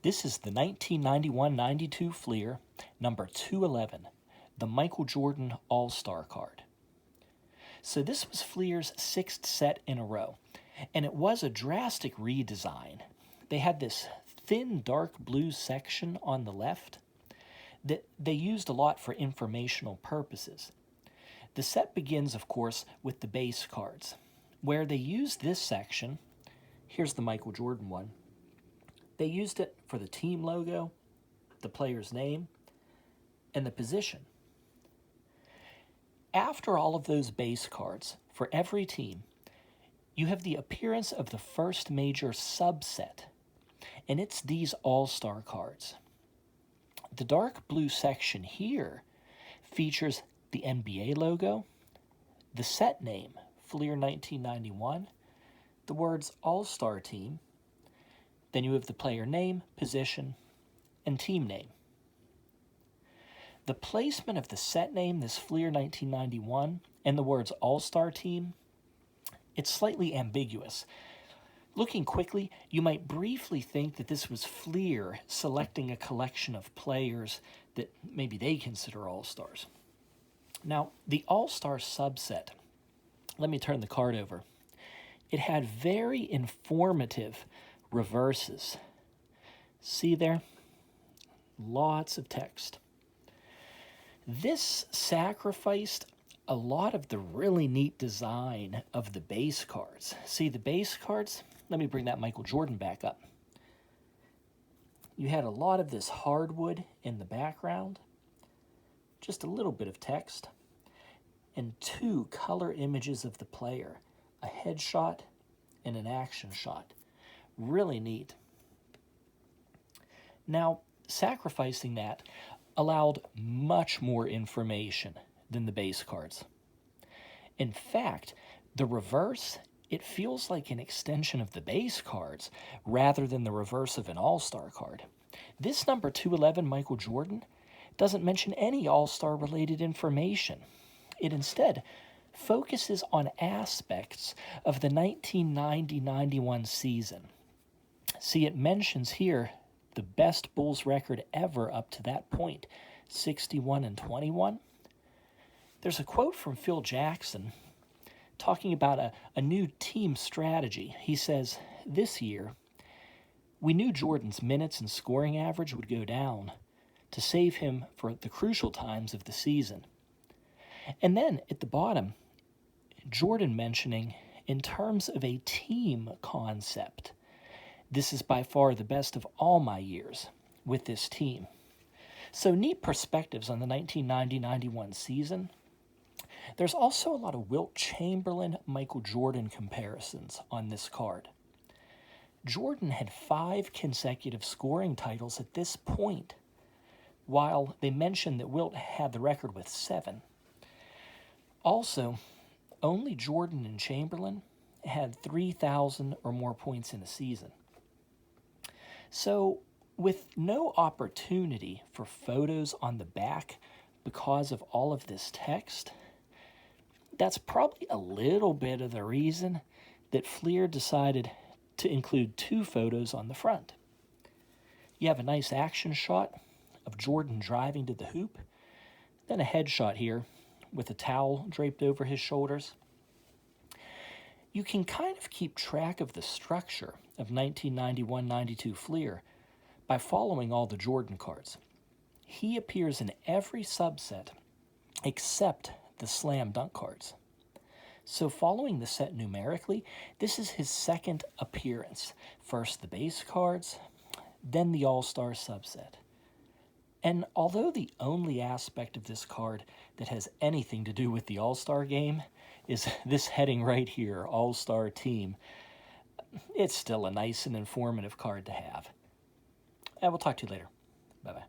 This is the 1991-92 Fleer, number 211, the Michael Jordan All-Star card. So this was Fleer's sixth set in a row, and it was a drastic redesign. They had this thin dark blue section on the left that they used a lot for informational purposes. The set begins, of course, with the base cards, where they used this section. Here's the Michael Jordan one. They used it for the team logo, the player's name, and the position. After all of those base cards, for every team, you have the appearance of the first major subset, and it's these All-Star cards. The dark blue section here features the NBA logo, the set name, Fleer 1991, the words All-Star Team, then you have the player name, position, and team name. The placement of the set name, this Fleer 1991, and the words All-Star Team, it's slightly ambiguous. Looking quickly, you might briefly think that this was Fleer selecting a collection of players that maybe they consider All-Stars. Now, the All-Star subset, let me turn the card over. It had very informative reverses. See there? Lots of text. This sacrificed a lot of the really neat design of the base cards. See the base cards? Let me bring that Michael Jordan back up. You had a lot of this hardwood in the background, just a little bit of text, and two color images of the player, a headshot and an action shot. Really neat. Now, sacrificing that allowed much more information than the base cards. In fact, the reverse, it feels like an extension of the base cards rather than the reverse of an All-Star card. This number 211 Michael Jordan doesn't mention any All-Star related information. It instead focuses on aspects of the 1990-91 season. See, it mentions here the best Bulls record ever up to that point, 61-21. There's a quote from Phil Jackson talking about a new team strategy. He says, "This year, we knew Jordan's minutes and scoring average would go down to save him for the crucial times of the season." And then at the bottom, Jordan mentioning, in terms of a team concept, "This is by far the best of all my years with this team." So neat perspectives on the 1990-91 season. There's also a lot of Wilt Chamberlain, Michael Jordan comparisons on this card. Jordan had 5 consecutive scoring titles at this point, while they mentioned that Wilt had the record with 7. Also, only Jordan and Chamberlain had 3,000 or more points in a season. So, with no opportunity for photos on the back because of all of this text, that's probably a little bit of the reason that Fleer decided to include 2 photos on the front. You have a nice action shot of Jordan driving to the hoop, then a headshot here with a towel draped over his shoulders. You can kind of keep track of the structure of 1991-92 Fleer by following all the Jordan cards. He appears in every subset except the slam dunk cards. So following the set numerically, this is his second appearance. First the base cards, then the All-Star subset. And although the only aspect of this card that has anything to do with the All-Star game is this heading right here, All-Star Team, it's still a nice and informative card to have. And we'll talk to you later. Bye-bye.